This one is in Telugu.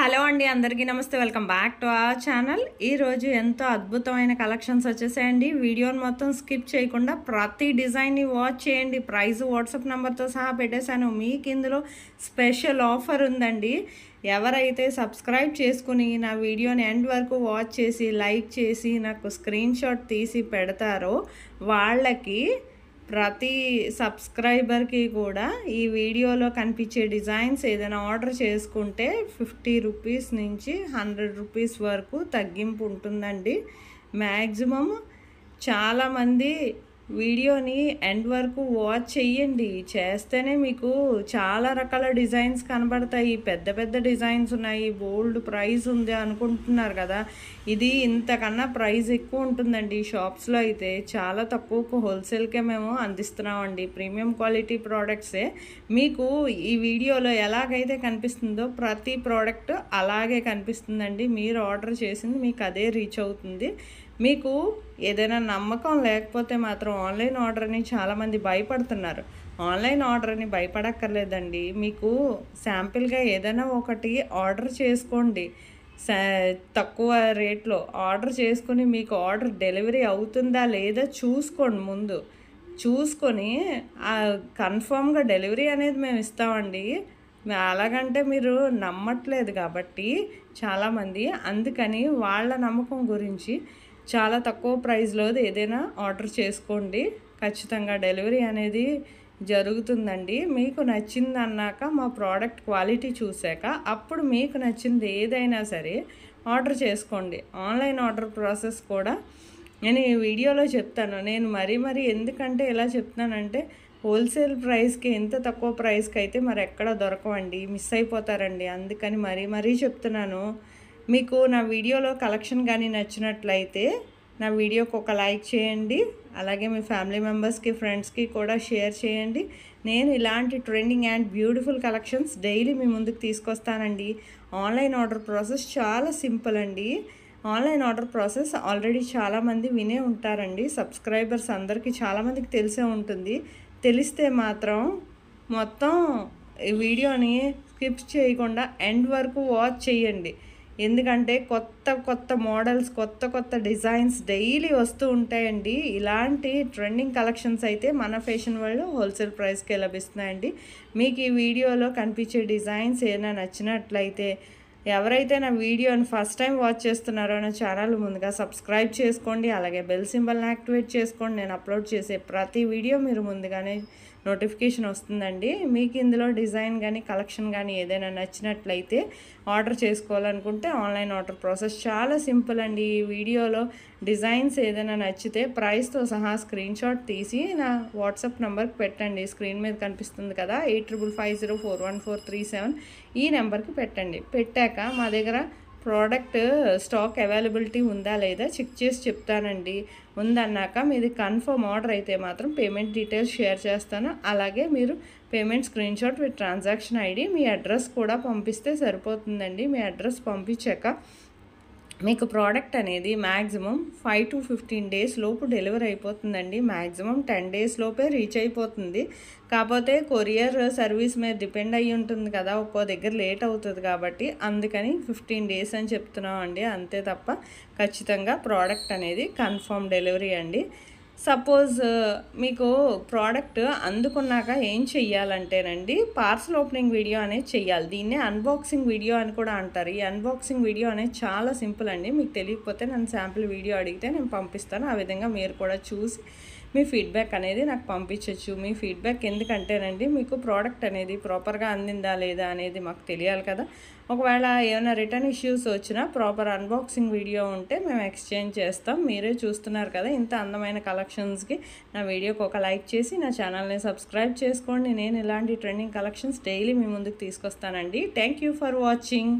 హలో అండి, అందరికీ నమస్తే. Welcome back to our channel. ఈరోజు ఎంతో అద్భుతమైన కలెక్షన్స్ వచ్చేసాయండి. వీడియోని మొత్తం స్కిప్ చేయకుండా ప్రతి డిజైన్ని వాచ్ చేయండి. ప్రైస్ వాట్సాప్ నెంబర్తో సహా పెట్టేశాను. మీకు ఇందులో స్పెషల్ ఆఫర్ ఉందండి. ఎవరైతే సబ్స్క్రైబ్ చేసుకుని నా వీడియోని ఎండ్ వరకు వాచ్ చేసి లైక్ చేసి నాకు స్క్రీన్ షాట్ తీసి పెడతారో వాళ్ళకి ప్రతి సబ్స్క్రైబర్కి కూడా ఈ వీడియోలో కనిపించే డిజైన్స్ ఏదైనా ఆర్డర్ చేసుకుంటే 50 రూపీస్ నుంచి 100 రూపీస్ వరకు తగ్గింపు ఉంటుందండి. మ్యాక్సిమం చాలామంది వీడియోని ఎండ్ వరకు వాచ్ చెయ్యండి. చేస్తేనే మీకు చాలా రకాల డిజైన్స్ కనబడతాయి. పెద్ద పెద్ద డిజైన్స్ ఉన్నాయి, బోల్డ్ ప్రైస్ ఉంది అనుకుంటున్నారు కదా. ఇది ఇంతకన్నా ప్రైస్ ఎక్కువ ఉంటుందండి. షాప్స్లో అయితే చాలా తక్కువకు హోల్సేల్కే మేము అందిస్తున్నామండి. ప్రీమియం క్వాలిటీ ప్రోడక్ట్సే మీకు ఈ వీడియోలో ఎలాగైతే కనిపిస్తుందో ప్రతి ప్రోడక్ట్ అలాగే కనిపిస్తుందండి. మీరు ఆర్డర్ చేసింది మీకు అదే రీచ్ అవుతుంది. మీకు ఏదైనా నమ్మకం లేకపోతే మాత్రం ఆన్లైన్ ఆర్డర్ అని చాలామంది భయపడుతున్నారు. ఆన్లైన్ ఆర్డర్ అని భయపడక్కర్లేదండి. మీకు శాంపిల్గా ఏదైనా ఒకటి ఆర్డర్ చేసుకోండి. తక్కువ రేట్లో ఆర్డర్ చేసుకొని మీకు ఆర్డర్ డెలివరీ అవుతుందా లేదా చూసుకోండి. ముందు చూసుకొని కన్ఫామ్గా డెలివరీ అనేది మేము ఇస్తామండి. అలాగంటే మీరు నమ్మట్లేదు కాబట్టి చాలామంది, అందుకని వాళ్ళ నమ్మకం గురించి చాలా తక్కువ ప్రైస్లో ఏదైనా ఆర్డర్ చేసుకోండి. ఖచ్చితంగా డెలివరీ అనేది జరుగుతుందండి. మీకు నచ్చింది అన్నాక మా ప్రోడక్ట్ క్వాలిటీ చూశాక అప్పుడు మీకు నచ్చింది ఏదైనా సరే ఆర్డర్ చేసుకోండి. ఆన్లైన్ ఆర్డర్ ప్రాసెస్ కూడా నేను ఈ వీడియోలో చెప్తాను. నేను మరీ ఎందుకంటే ఇలా చెప్తున్నానంటే హోల్సేల్ ప్రైస్కి ఎంత తక్కువ ప్రైస్కి అయితే మరి ఎక్కడ దొరకవండి, మిస్ అయిపోతారండి. అందుకని మరీ చెప్తున్నాను. మీకు నా వీడియోలో కలెక్షన్ కానీ నచ్చినట్లయితే నా వీడియోకి ఒక లైక్ చేయండి. అలాగే మీ ఫ్యామిలీ మెంబర్స్కి, ఫ్రెండ్స్కి కూడా షేర్ చేయండి. నేను ఇలాంటి trending and beautiful collections daily మీ ముందుకు తీసుకొస్తానండి. ఆన్లైన్ ఆర్డర్ ప్రాసెస్ చాలా సింపుల్ అండి. ఆన్లైన్ ఆర్డర్ ప్రాసెస్ ఆల్రెడీ చాలామంది వినే ఉంటారండి. సబ్స్క్రైబర్స్ అందరికీ చాలామందికి తెలిసే ఉంటుంది. తెలిస్తే మాత్రం మొత్తం ఈ వీడియోని స్కిప్ చేయకుండా ఎండ్ వరకు వాచ్ చేయండి. ఎందుకంటే కొత్త మోడల్స్, కొత్త డిజైన్స్ డైలీ వస్తూ ఉంటాయండి. ఇలాంటి ట్రెండింగ్ కలెక్షన్స్ అయితే మన ఫ్యాషన్ వరల్డ్ హోల్సేల్ ప్రైస్కే లభిస్తున్నాయండి. మీకు ఈ వీడియోలో కనిపించే డిజైన్స్ ఏమైనా నచ్చినట్లయితే ఎవరైతే నా వీడియోని ఫస్ట్ టైం వాచ్ చేస్తున్నారో నా ఛానల్ ముందుగా సబ్స్క్రైబ్ చేసుకోండి. అలాగే బెల్ సింబల్ని యాక్టివేట్ చేసుకోండి. నేను అప్లోడ్ చేసే ప్రతి వీడియో మీరు ముందుగానే నోటిఫికేషన్ వస్తుందండి. మీకు ఇందులో డిజైన్ కానీ కలెక్షన్ కానీ ఏదైనా నచ్చినట్లయితే ఆర్డర్ చేసుకోవాలనుకుంటే ఆన్లైన్ ఆర్డర్ ప్రాసెస్ చాలా సింపుల్ అండి. ఈ వీడియోలో డిజైన్స్ ఏదైనా నచ్చితే ప్రైస్తో సహా స్క్రీన్ షాట్ తీసి నా వాట్సాప్ నెంబర్కి పెట్టండి. స్క్రీన్ మీద కనిపిస్తుంది కదా, 8550411437 ఈ నెంబర్కి పెట్టండి. పెట్టాక మా దగ్గర ప్రోడక్ట్ స్టాక్ అవైలబిలిటీ ఉందా లేదా చెక్ చేసి చెప్తానండి. ఉందన్నాక మీది కన్ఫర్మ్ ఆర్డర్ అయితే మాత్రం పేమెంట్ డీటెయిల్స్ షేర్ చేస్తాను. అలాగే మీరు payment screen shot with transaction ID, me address కూడా పంపిస్తే సరిపోతుందండి. మీ అడ్రస్ పంపించాక మీకు ప్రోడక్ట్ అనేది మ్యాక్సిమం 5 to 15 డేస్ లోపు డెలివరీ అయిపోతుందండి. మ్యాక్సిమం 10 డేస్ లోపే రీచ్ అయిపోతుంది. కాకపోతే కొరియర్ సర్వీస్ మీద డిపెండ్ అయ్యి ఉంటుంది కదా, ఒక్కో దగ్గర లేట్ అవుతుంది కాబట్టి అందుకని 15 డేస్ అని చెప్తున్నాం అండి. అంతే తప్ప ఖచ్చితంగా ప్రోడక్ట్ అనేది కన్ఫర్మ్ డెలివరీ అండి. సపోజ్ మీకు ప్రోడక్ట్ అందుకున్నాక ఏం చెయ్యాలంటేనండి, పార్సల్ ఓపెనింగ్ వీడియో అనేది చెయ్యాలి. దీన్నే అన్బాక్సింగ్ వీడియో అని కూడా అంటారు. ఈ అన్బాక్సింగ్ వీడియో అనేది చాలా సింపుల్ అండి. మీకు తెలియకపోతే నన్ను శాంపిల్ వీడియో అడిగితే నేను పంపిస్తాను. ఆ విధంగా మీరు కూడా చూసి మీ ఫీడ్బ్యాక్ అనేది నాకు పంపించవచ్చు. మీ ఫీడ్బ్యాక్ ఎందుకంటేనండి మీకు ప్రోడక్ట్ అనేది ప్రాపర్గా అందిందా లేదా అనేది మాకు తెలియాలి కదా. ఒకవేళ ఏమైనా రిటర్న్ ఇష్యూస్ వచ్చినా ప్రాపర్ అన్బాక్సింగ్ వీడియో ఉంటే మేము ఎక్స్చేంజ్ చేస్తాం. మీరే చూస్తున్నారు కదా, ఇంత అందమైన కలెక్షన్స్కి నా వీడియోకి ఒక లైక్ చేసి నా ఛానల్ని సబ్స్క్రైబ్ చేసుకోండి. నేను ఇలాంటి ట్రెండింగ్ కలెక్షన్స్ డైలీ మీ ముందుకు తీసుకొస్తానండి. Thank you for watching.